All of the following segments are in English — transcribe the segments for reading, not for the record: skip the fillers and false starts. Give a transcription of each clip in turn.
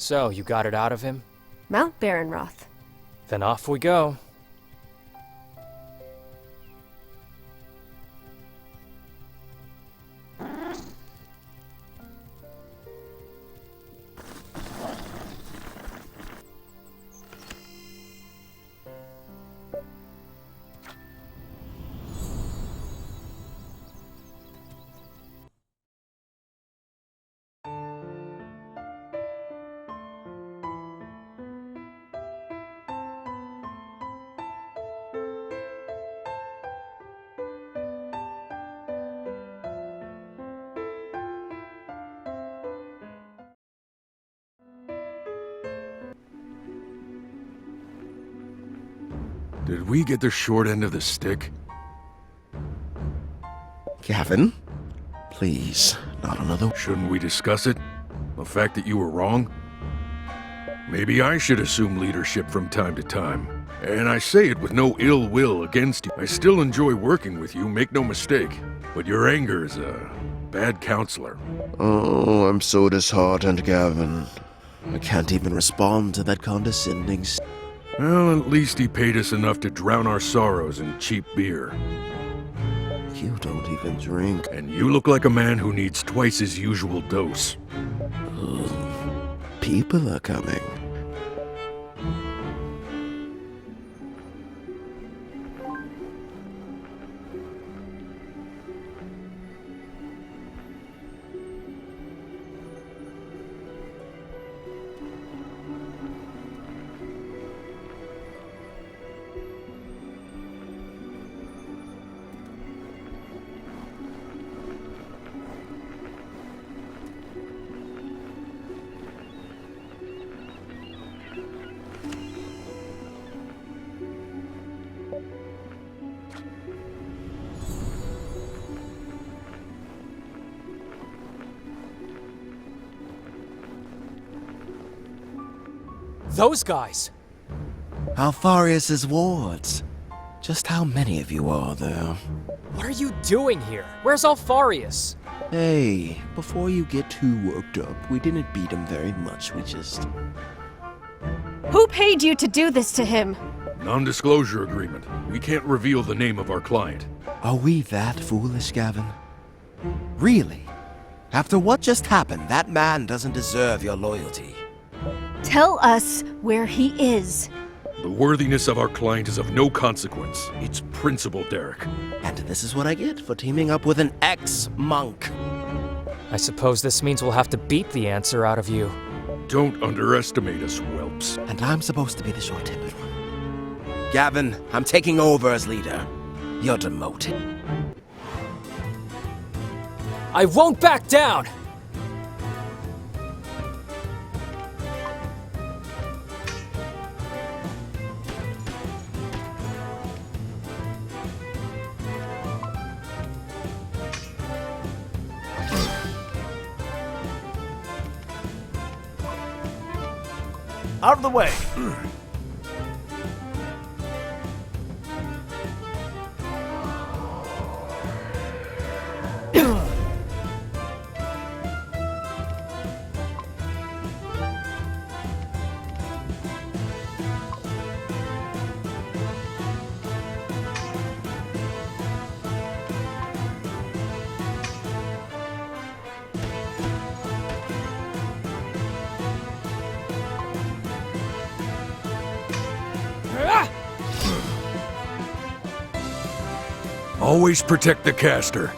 So, you got it out of him? Mount Baronroth. Then off we go. Did we get the short end of the stick? Gavin? Please, not another... Shouldn't we discuss it? The fact that you were wrong? Maybe I should assume leadership from time to time. And I say it with no ill will against you. I still enjoy working with you, make no mistake. But your anger is a bad counselor. Oh, I'm so disheartened, Gavin. I can't even respond to that condescending... Well, at least he paid us enough to drown our sorrows in cheap beer. You don't even drink. And you look like a man who needs twice his usual dose. People are coming. Those guys! Альфариa's wards. Just how many of you are there? What are you doing here? Where's Альфариus? Hey, before you get too worked up, we didn't beat him very much, we just... Who paid you to do this to him? Non-disclosure agreement. We can't reveal the name of our client. Are we that foolish, Gavin? Really? After what just happened, that man doesn't deserve your loyalty. Tell us where he is. The worthiness of our client is of no consequence. It's principle, Derek. And this is what I get for teaming up with an ex-monk. I suppose this means we'll have to beat the answer out of you. Don't underestimate us, whelps. And I'm supposed to be the short-tempered one. Gavin, I'm taking over as leader. You're demoted. I won't back down! Out of the way! Always protect the caster.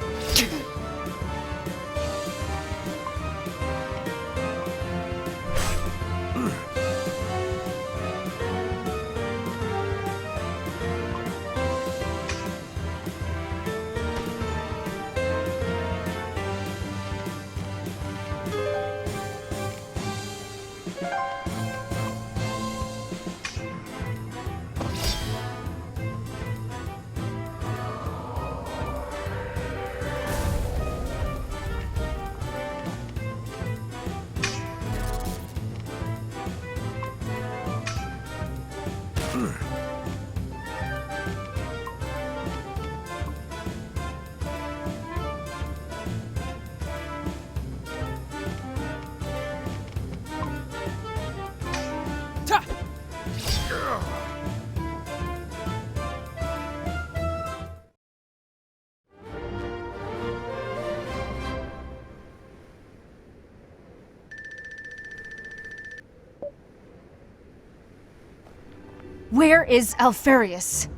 Where is Alfarius?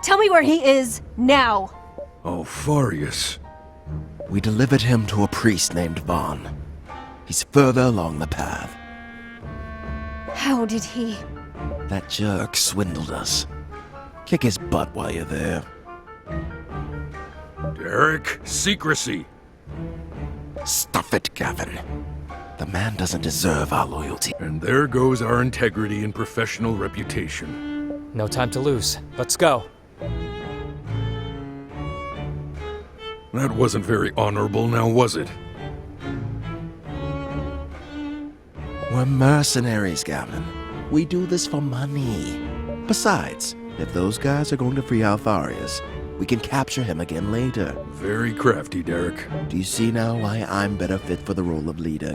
Tell me where he is, now! Alfarius. We delivered him to a priest named Vaughn. He's further along the path. How did he... That jerk swindled us. Kick his butt while you're there. Derek, secrecy. Stuff it, Gavin. The man doesn't deserve our loyalty. And there goes our integrity and professional reputation. No time to lose. Let's go. That wasn't very honorable, now was it? We're mercenaries, Gavin. We do this for money. Besides, if those guys are going to free Alfarius, we can capture him again later. Very crafty, Derek. Do you see now why I'm better fit for the role of leader?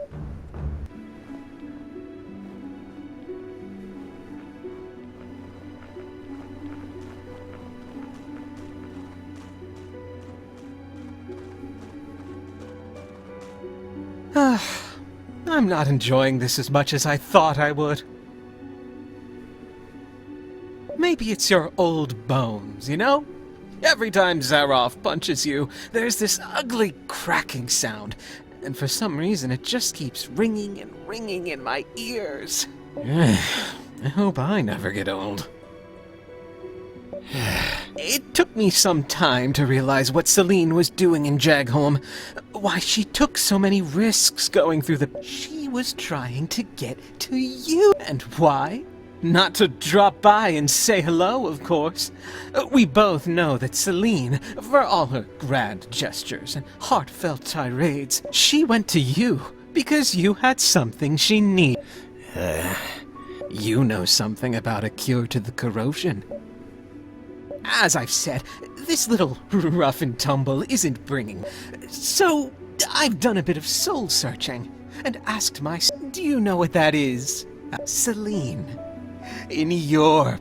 I'm not enjoying this as much as I thought I would. Maybe it's your old bones, you know? Every time Zaroff punches you, there's this ugly cracking sound, and for some reason it just keeps ringing and ringing in my ears. I hope I never get old. It took me some time to realize what Celine was doing in Jagholm. Why she took so many risks going through the... She was trying to get to you. And why? Not to drop by and say hello, of course. We both know that Celine, for all her grand gestures and heartfelt tirades, she went to you because you had something she needed. You know something about a cure to the corrosion. As I've said, this little rough and tumble isn't bringing. So, I've done a bit of soul searching and asked myself, do you know what that is? Celine. In your...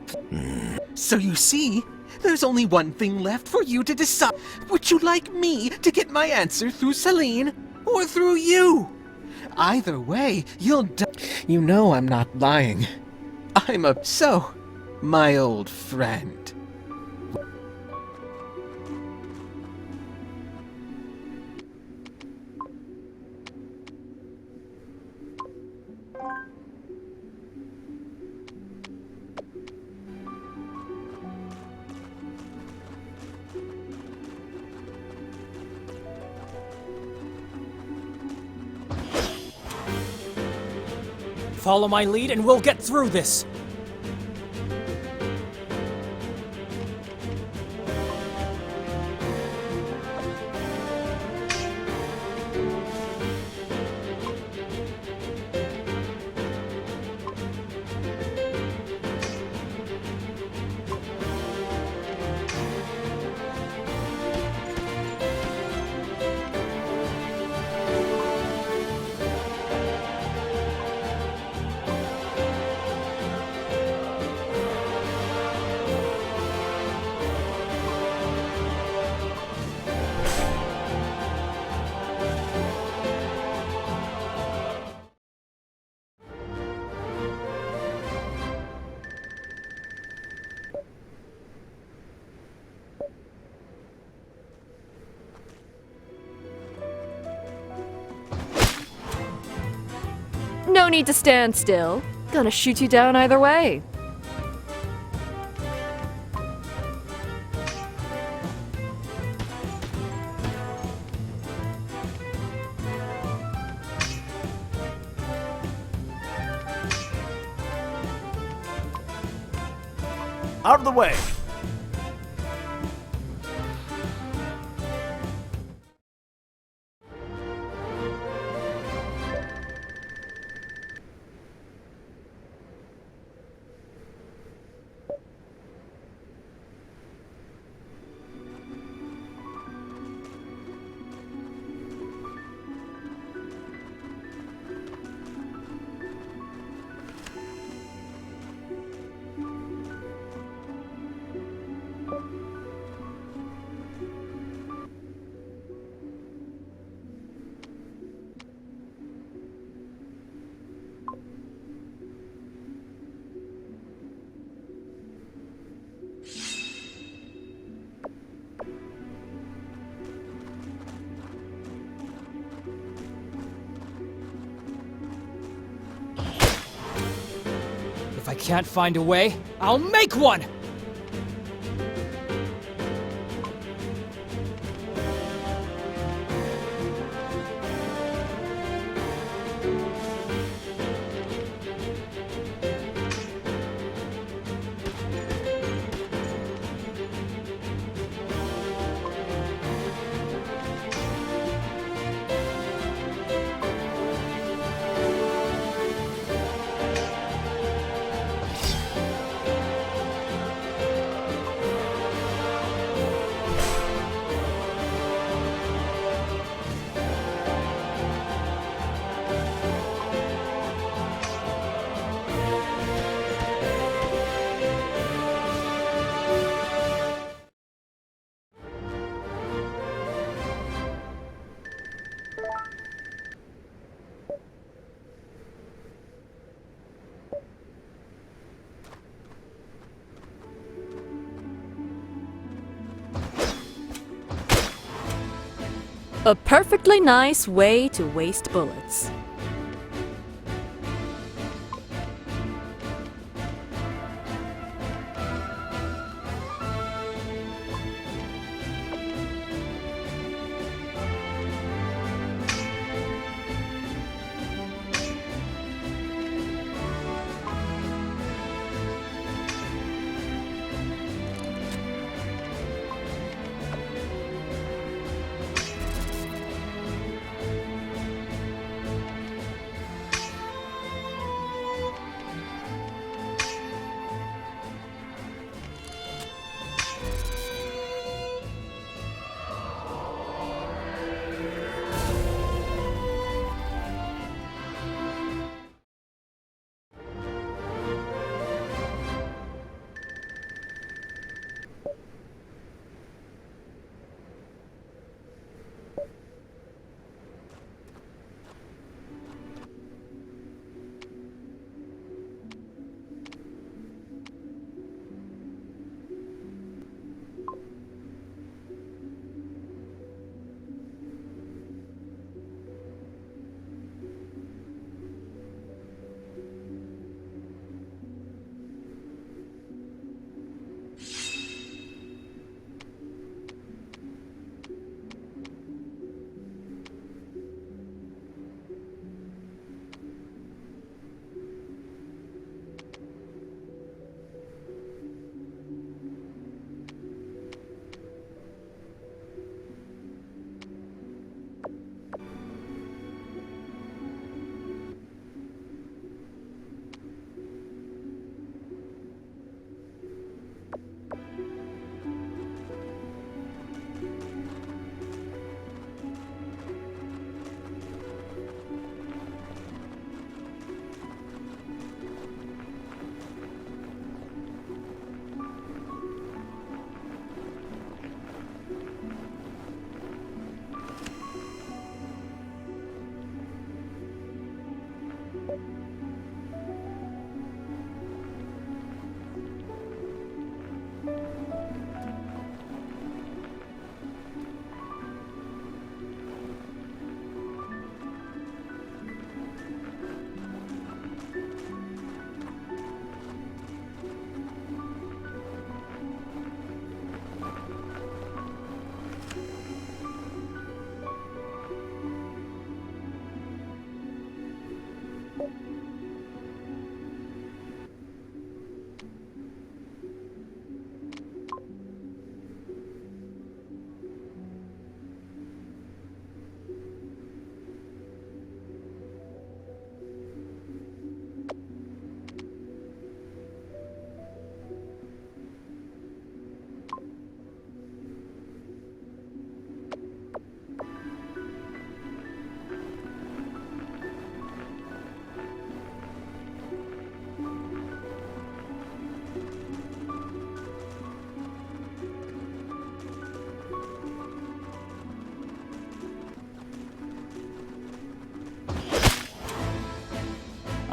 So you see, there's only one thing left for you to decide. Would you like me to get my answer through Celine or through you? Either way, you'll die. You know I'm not lying. I'm a... So, my old friend. Follow my lead and we'll get through this. No need to stand still. Gonna shoot you down either way. Out of the way! I can't find a way. I'll make one! A perfectly nice way to waste bullets.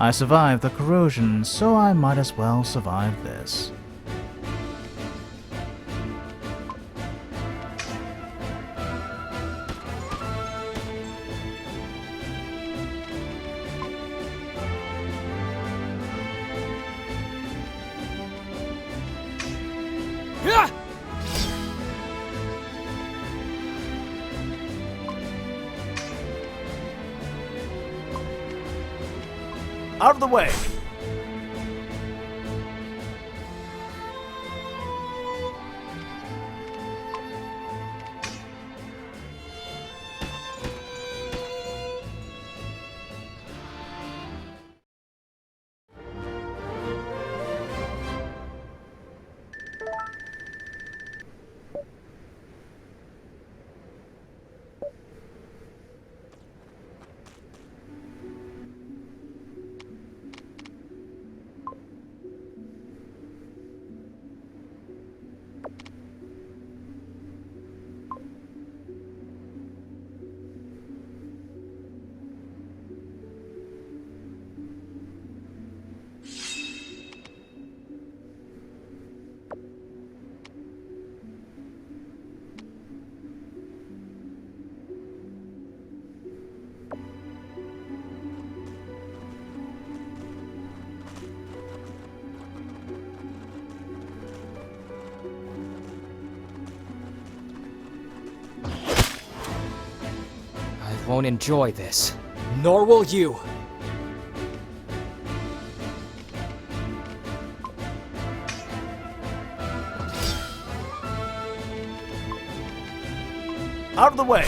I survived the corrosion, so I might as well survive this. Out of the way! I won't enjoy this. Nor will you. Out of the way!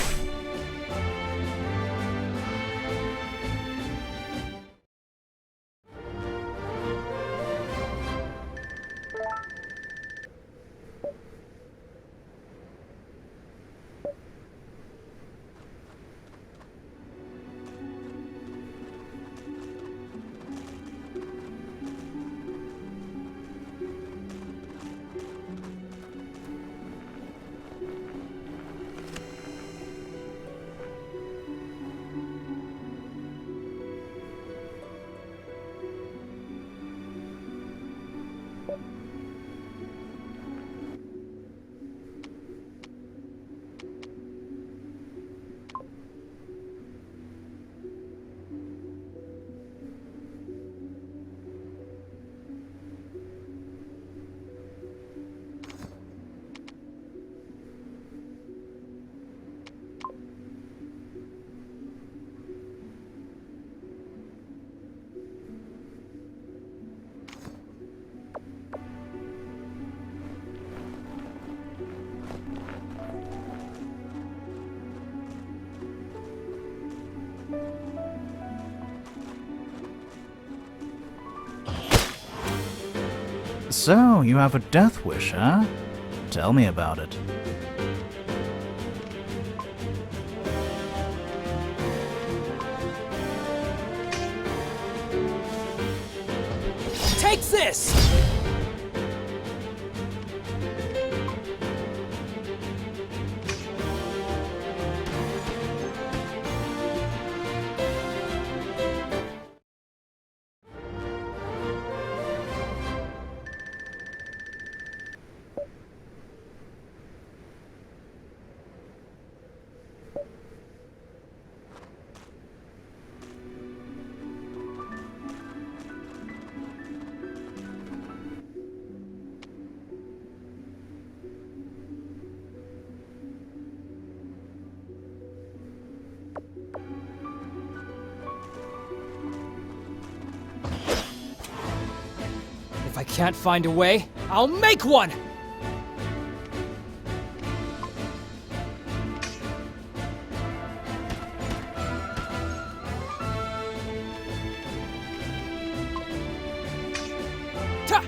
So, you have a death wish, huh? Tell me about it. Take this! If I can't find a way, I'll make one! Ta!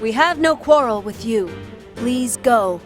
We have no quarrel with you. Please go.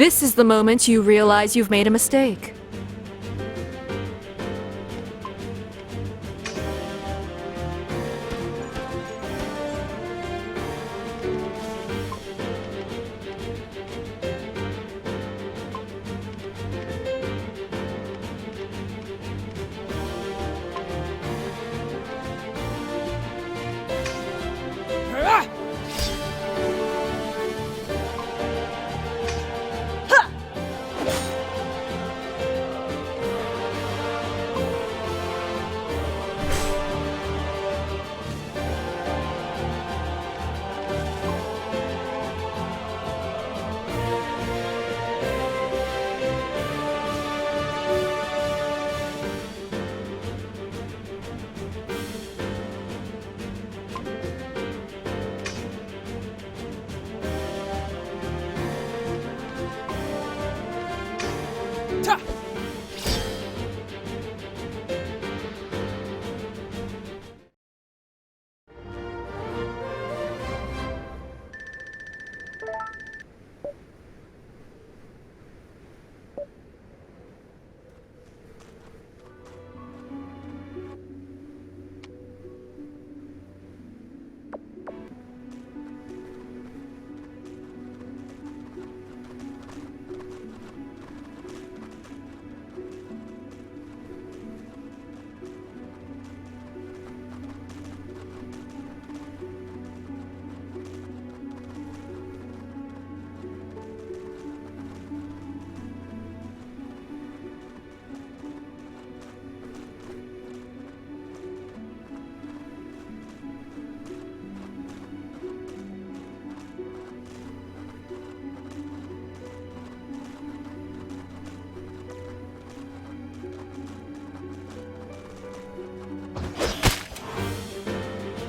This is the moment you realize you've made a mistake.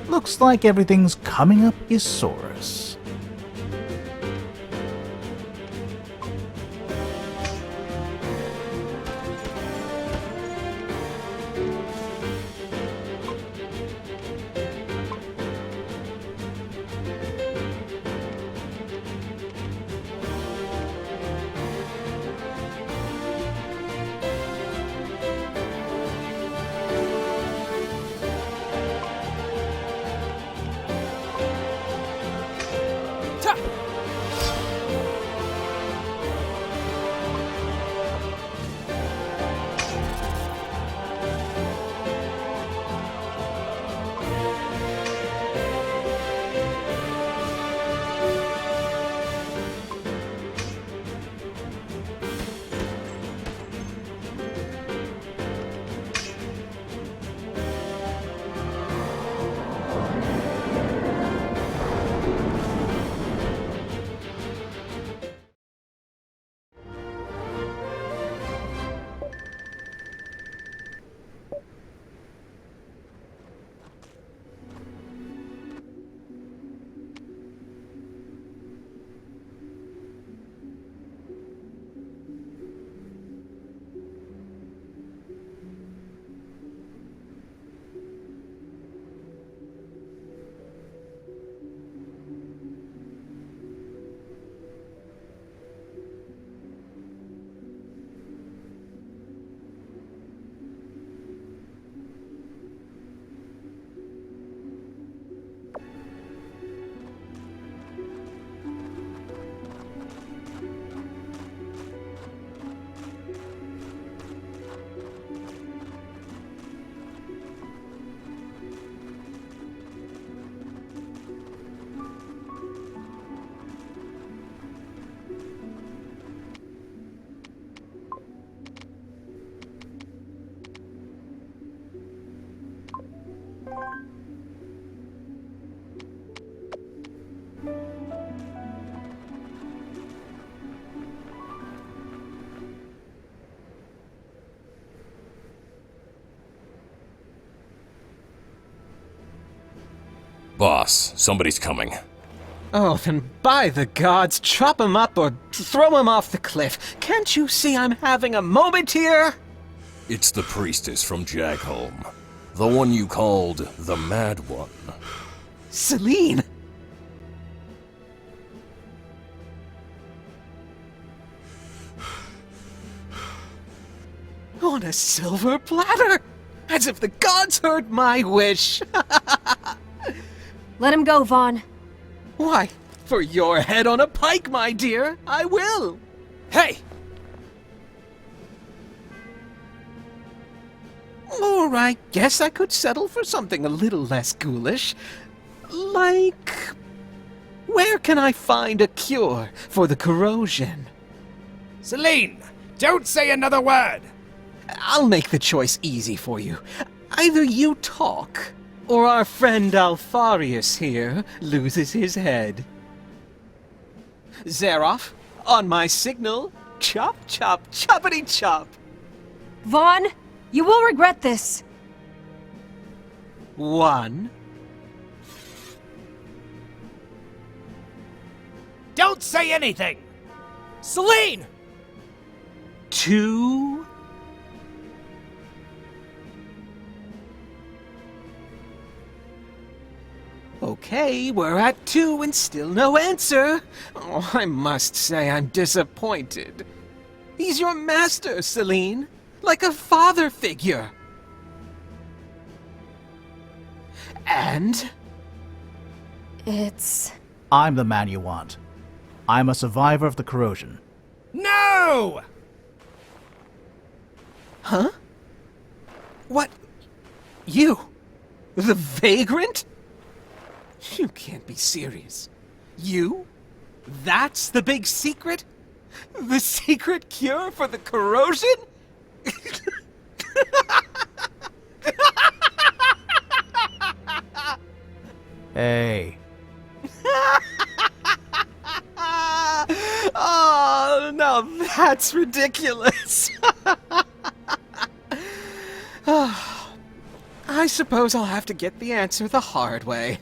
Looks like everything's coming up Isaurus. Boss, somebody's coming. Oh, then by the gods, chop him up or throw him off the cliff. Can't you see I'm having a moment here? It's the priestess from Jagholm. The one you called the Mad One. Celine! On a silver platter! As if the gods heard my wish! Let him go, Vaughn. Why, for your head on a pike, my dear, I will! Hey! Or I guess I could settle for something a little less ghoulish. Like... where can I find a cure for the corrosion? Celine, don't say another word! I'll make the choice easy for you. Either you talk, or our friend Alfarius here loses his head. Zaroff, on my signal, chop, chop, choppity chop. Vaughn, you will regret this. 1. Don't say anything! Celine! 2. Okay, we're at 2 and still no answer. Oh, I must say I'm disappointed. He's your master, Celine. Like a father figure. And? It's... I'm the man you want. I'm a survivor of the corrosion. No! Huh? What? You? The vagrant? You can't be serious. You? That's the big secret? The secret cure for the corrosion? Hey. Oh, now that's ridiculous. I suppose I'll have to get the answer the hard way.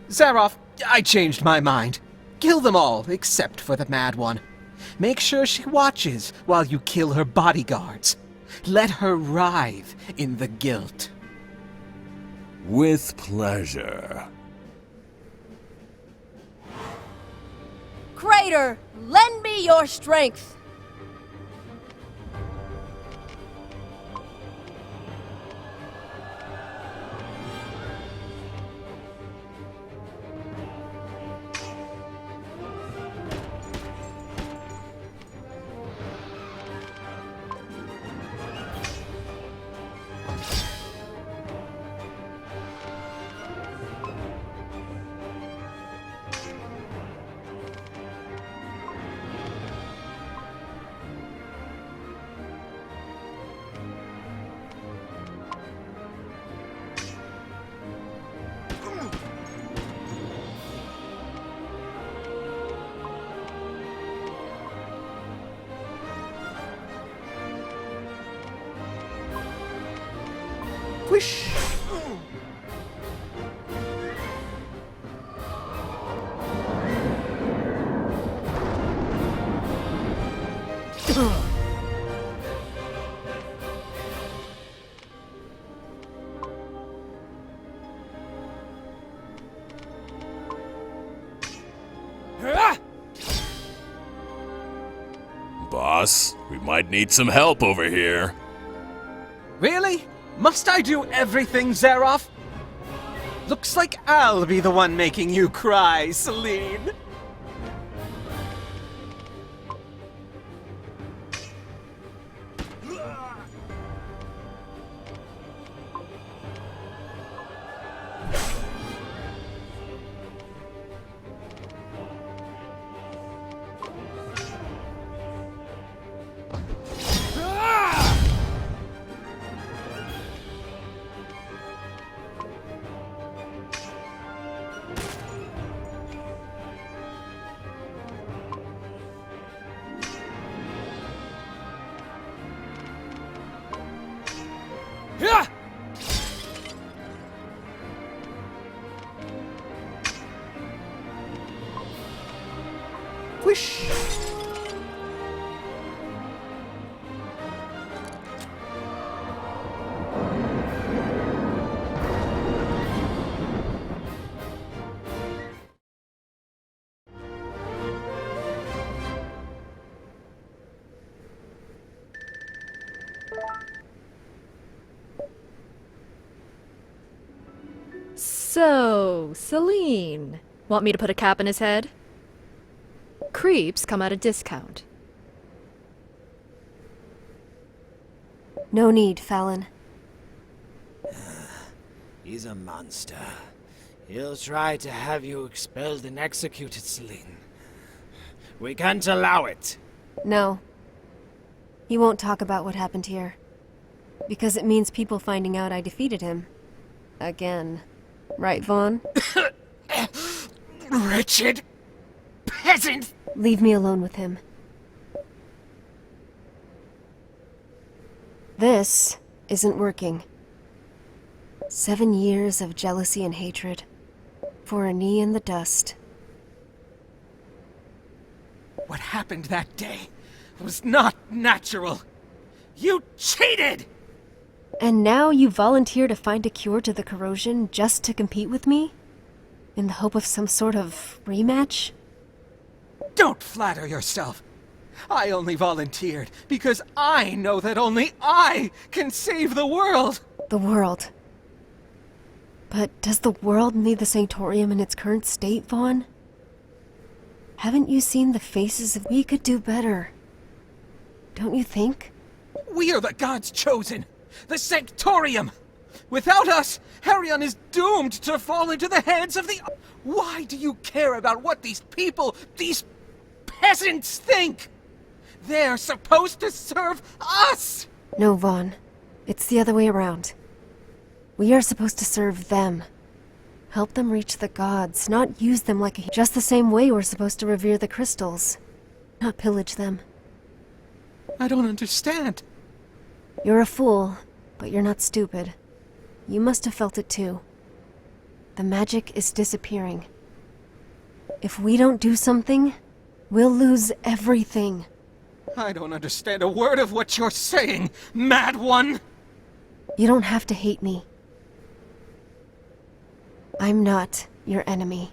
Zaroff, I changed my mind. Kill them all, except for the Mad One. Make sure she watches while you kill her bodyguards. Let her writhe in the guilt. With pleasure. Crater, lend me your strength. Whoosh! Boss, we might need some help over here. Really? Must I do everything, Zaroff? Looks like I'll be the one making you cry, Celine. Whoosh! So, Celine. Want me to put a cap in his head? Creeps come at a discount. No need, Fallon. He's a monster. He'll try to have you expelled and executed, Celine. We can't allow it. No. He won't talk about what happened here. Because it means people finding out I defeated him. Again. Right, Vaughn? Wretched peasant! Leave me alone with him. This isn't working. 7 years of jealousy and hatred. For a knee in the dust. What happened that day was not natural. You cheated! And now you volunteer to find a cure to the corrosion just to compete with me? In the hope of some sort of rematch? Don't flatter yourself. I only volunteered because I know that only I can save the world. The world. But does the world need the Sanctorium in its current state, Vaughn? Haven't you seen the faces of... We could do better. Don't you think? We are the gods chosen. The Sanctorium! Without us, Harion is doomed to fall into the hands of the... Why do you care about what these people, these peasants think? They're supposed to serve us! No, Vaughn. It's the other way around. We are supposed to serve them. Help them reach the gods, not use them like a... Just the same way we're supposed to revere the crystals. Not pillage them. I don't understand. You're a fool, but you're not stupid. You must have felt it too. The magic is disappearing. If we don't do something, we'll lose everything. I don't understand a word of what you're saying, mad one! You don't have to hate me. I'm not your enemy.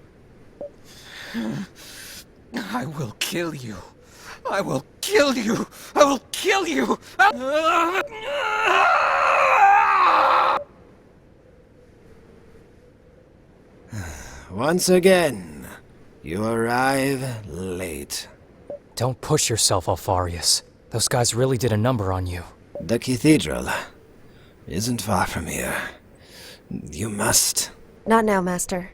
I will kill you. I will kill you! I will kill you! Once again, you arrive late. Don't push yourself, Alfarius. Those guys really did a number on you. The cathedral isn't far from here. You must... Not now, Master.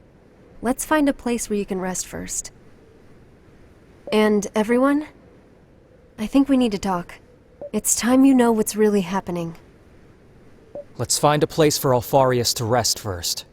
Let's find a place where you can rest first. And everyone, I think we need to talk. It's time you know what's really happening. Let's find a place for Alfarius to rest first.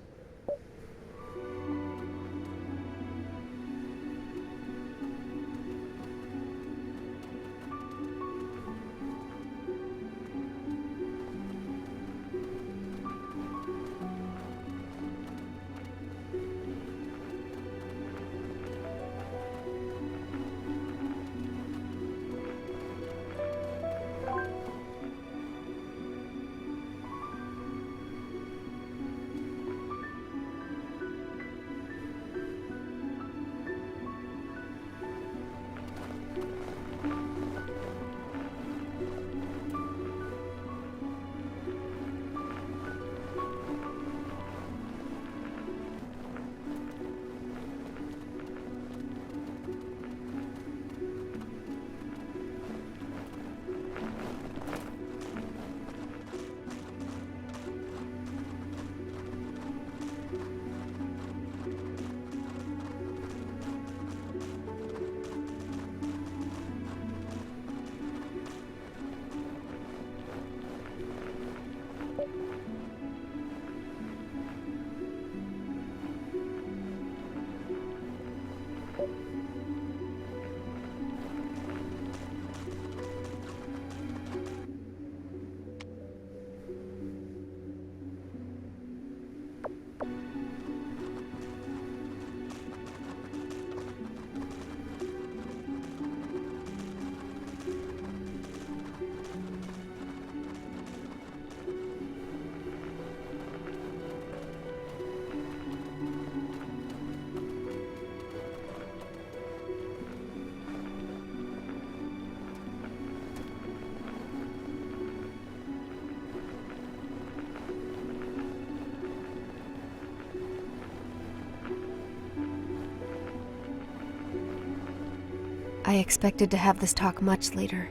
I expected to have this talk much later.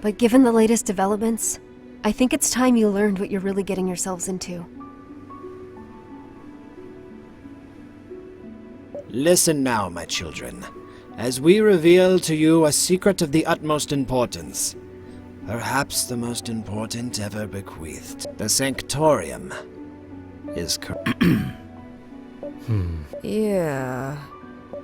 But given the latest developments, I think it's time you learned what you're really getting yourselves into. Listen now, my children, as we reveal to you a secret of the utmost importance. Perhaps the most important ever bequeathed. The Sanctorium is Yeah.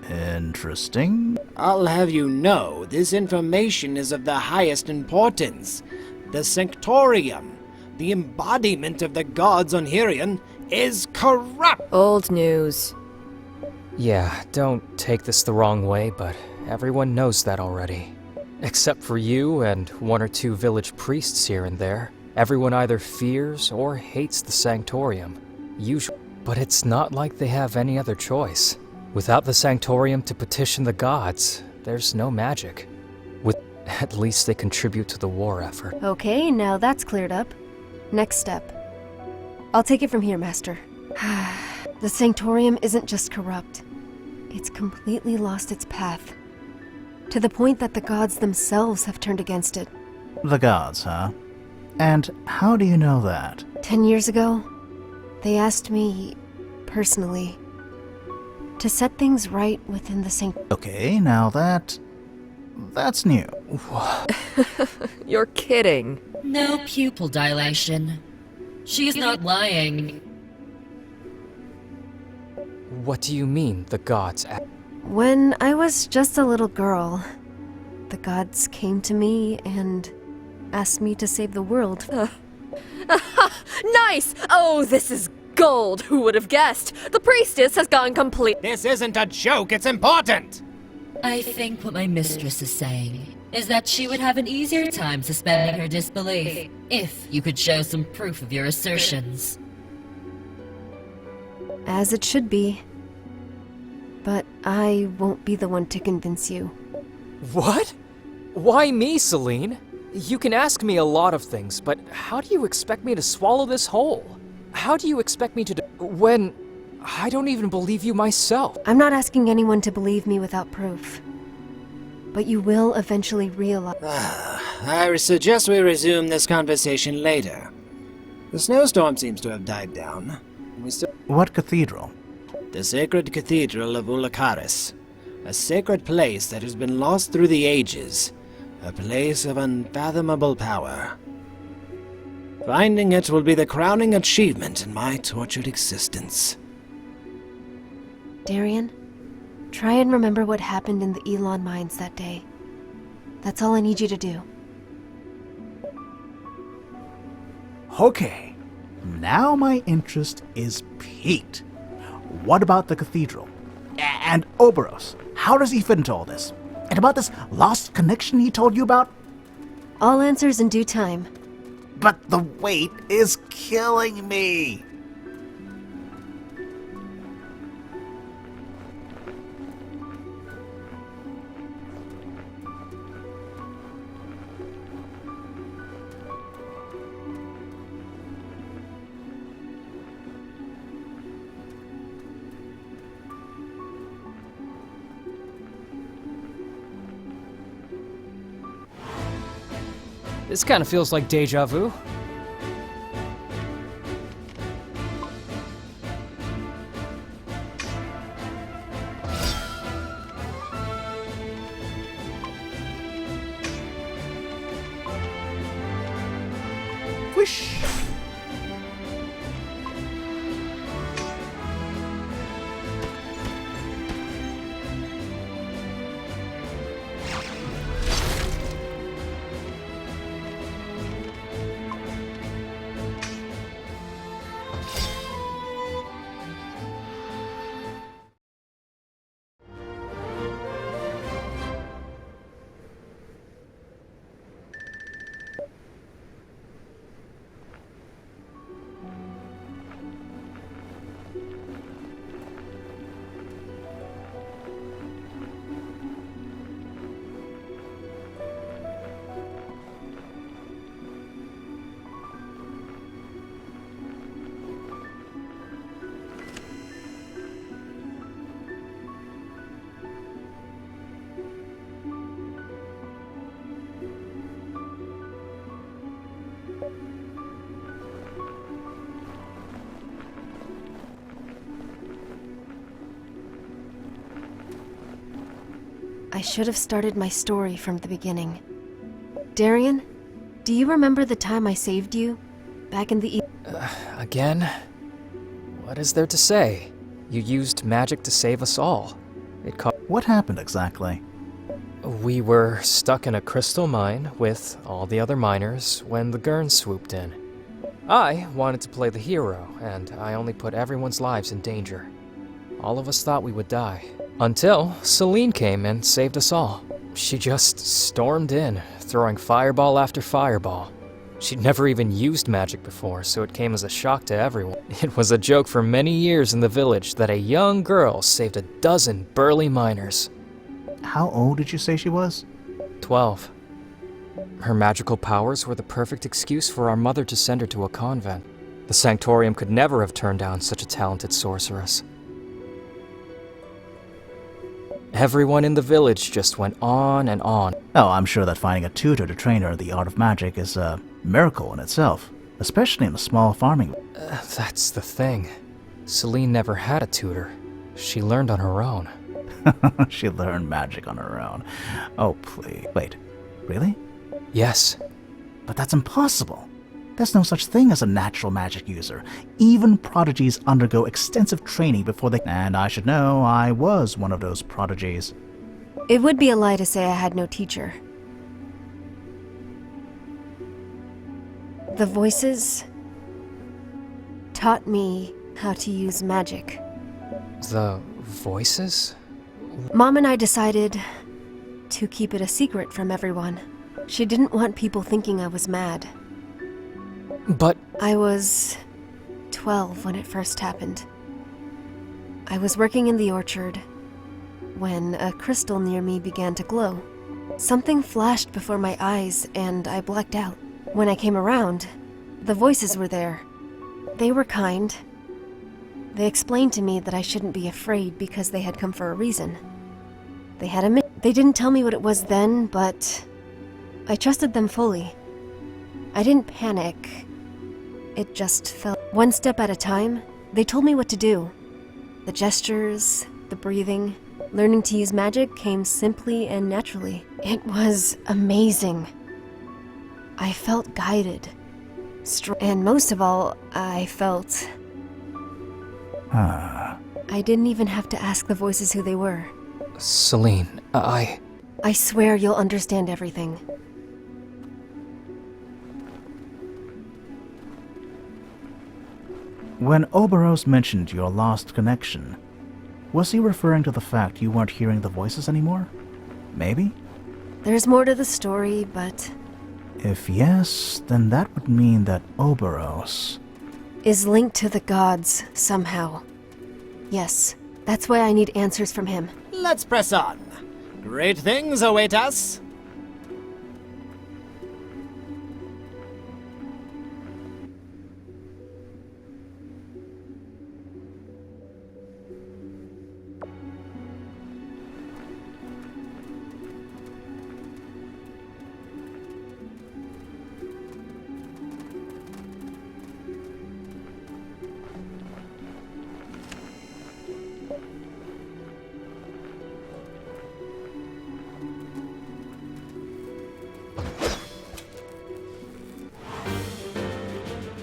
Interesting. I'll have you know, this information is of the highest importance. The Sanctorium, the embodiment of the gods on Hirion, is corrupt! Old news. Yeah, don't take this the wrong way, but everyone knows that already. Except for you and one or two village priests here and there. Everyone either fears or hates the Sanctorium. Usually. But it's not like they have any other choice. Without the Sanctorium to petition the gods, there's no magic. At least they contribute to the war effort. Okay, now that's cleared up. Next step. I'll take it from here, Master. The Sanctorium isn't just corrupt. It's completely lost its path. To the point that the gods themselves have turned against it. The gods, huh? And how do you know that? 10 years ago, they asked me, personally, to set things right within the Sanctorium. Okay, now that's new. You're kidding. No pupil dilation. She's not lying. What do you mean, the gods? When I was just a little girl, the gods came to me and asked me to save the world. Nice! Oh, this is gold! Who would have guessed? The priestess has gone complete. This isn't a joke, it's important! I think what my mistress is saying is that she would have an easier time suspending her disbelief if you could show some proof of your assertions. As it should be. But I won't be the one to convince you. What? Why me, Celine? You can ask me a lot of things, but how do you expect me to swallow this whole? How do you expect me to when I don't even believe you myself? I'm not asking anyone to believe me without proof. But you will eventually realize... I suggest we resume this conversation later. The snowstorm seems to have died down. What cathedral? The sacred cathedral of Ulakaris. A sacred place that has been lost through the ages. A place of unfathomable power. Finding it will be the crowning achievement in my tortured existence. Darian, try and remember what happened in the Elon mines that day. That's all I need you to do. Okay, now my interest is piqued. What about the cathedral? And Oberos, how does he fit into all this? And about this lost connection he told you about? All answers in due time. But the wait is killing me! This kind of feels like deja vu. Whoosh! should have started my story from the beginning. Darian, do you remember the time I saved you? Back in the Again? What is there to say? You used magic to save us all. What happened exactly? We were stuck in a crystal mine with all the other miners when the Gurn swooped in. I wanted to play the hero, and I only put everyone's lives in danger. All of us thought we would die. Until Celine came and saved us all. She just stormed in, throwing fireball after fireball. She'd never even used magic before, so it came as a shock to everyone. It was a joke for many years in the village that a young girl saved a dozen burly miners. How old did you say she was? 12. Her magical powers were the perfect excuse for our mother to send her to a convent. The Sanctorium could never have turned down such a talented sorceress. Everyone in the village just went on and on. Oh, I'm sure that finding a tutor to train her in the art of magic is a miracle in itself, especially in a small farming. That's the thing. Celine never had a tutor. She learned on her own. She learned magic on her own. Oh, please. Wait, really? Yes. But that's impossible. There's no such thing as a natural magic user. Even prodigies undergo extensive training before they... And I should know, I was one of those prodigies. It would be a lie to say I had no teacher. The voices taught me how to use magic. The voices? Mom and I decided to keep it a secret from everyone. She didn't want people thinking I was mad. But... I was 12 when it first happened. I was working in the orchard when a crystal near me began to glow. Something flashed before my eyes and I blacked out. When I came around, the voices were there. They were kind. They explained to me that I shouldn't be afraid because they had come for a reason. They didn't tell me what it was then, but I trusted them fully. I didn't panic. It just felt one step at a time. They told me what to do. The gestures, the breathing, learning to use magic came simply and naturally. It was amazing. I felt guided. And most of all, I felt... I didn't even have to ask the voices who they were. Celine, I swear you'll understand everything. When Oberos mentioned your lost connection, was he referring to the fact you weren't hearing the voices anymore? Maybe? There's more to the story, but... If yes, then that would mean that Oberos... is linked to the gods somehow. Yes, that's why I need answers from him. Let's press on. Great things await us.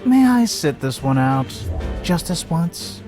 May I sit this one out? Just this once?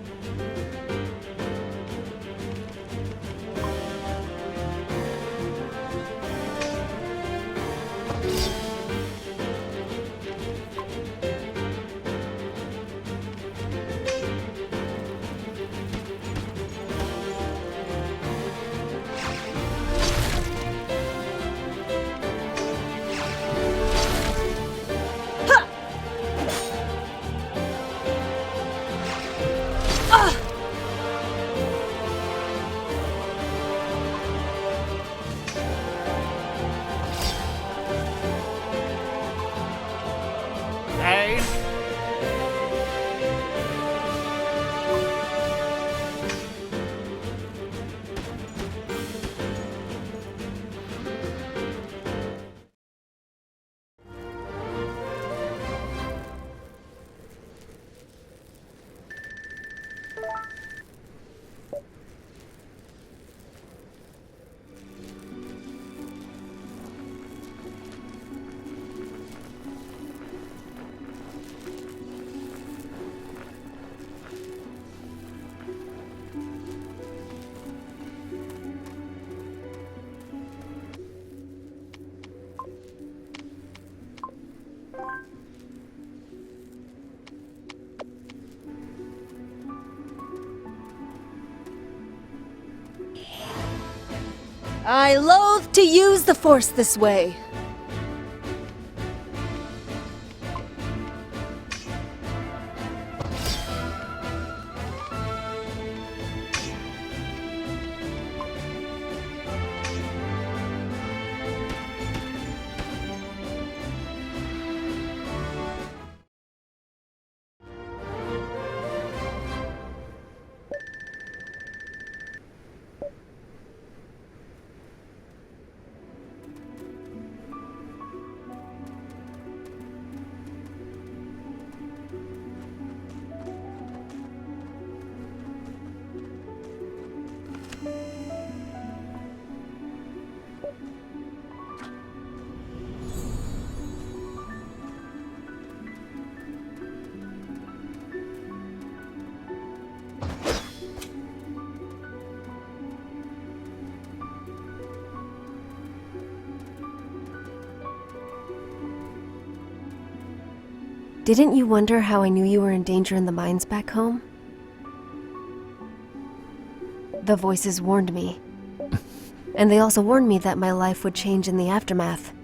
I loathe to use the Force this way. Didn't you wonder how I knew you were in danger in the mines back home? The voices warned me. And they also warned me that my life would change in the aftermath.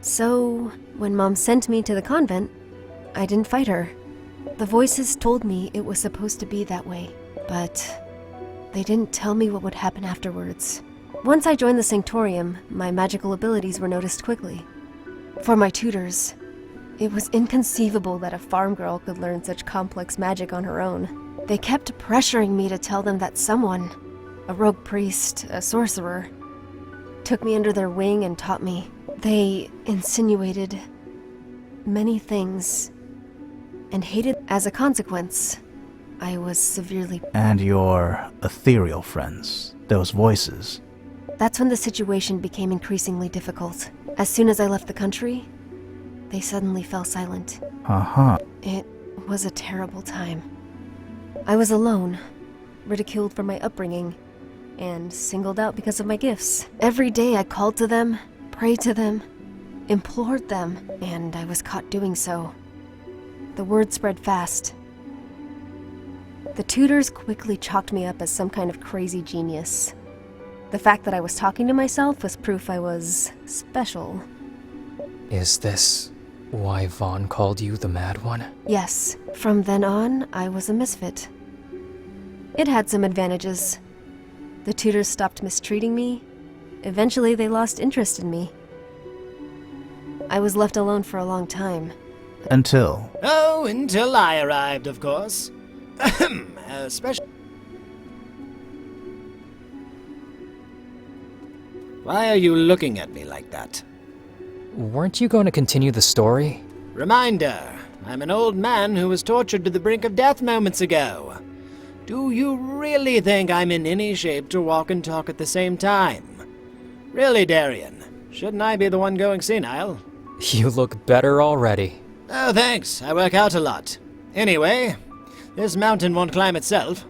So, when Mom sent me to the convent, I didn't fight her. The voices told me it was supposed to be that way, but they didn't tell me what would happen afterwards. Once I joined the Sanctorium, my magical abilities were noticed quickly. For my tutors, it was inconceivable that a farm girl could learn such complex magic on her own. They kept pressuring me to tell them that someone, a rogue priest, a sorcerer, took me under their wing and taught me. They insinuated many things and hated. As a consequence, I was severely... And your ethereal friends, those voices. That's when the situation became increasingly difficult. As soon as I left the country, they suddenly fell silent. Uh-huh. It was a terrible time. I was alone, ridiculed for my upbringing, and singled out because of my gifts. Every day I called to them, prayed to them, implored them, and I was caught doing so. The word spread fast. The tutors quickly chalked me up as some kind of crazy genius. The fact that I was talking to myself was proof I was special. Is this why Vaughn called you the Mad One? Yes. From then on, I was a misfit. It had some advantages. The tutors stopped mistreating me. Eventually, they lost interest in me. I was left alone for a long time. Until... Oh, until I arrived, of course. Especially... Why are you looking at me like that? Weren't you going to continue the story? Reminder, I'm an old man who was tortured to the brink of death moments ago. Do you really think I'm in any shape to walk and talk at the same time? Really, Darian, shouldn't I be the one going senile? You look better already. Oh, thanks. I work out a lot. Anyway, this mountain won't climb itself.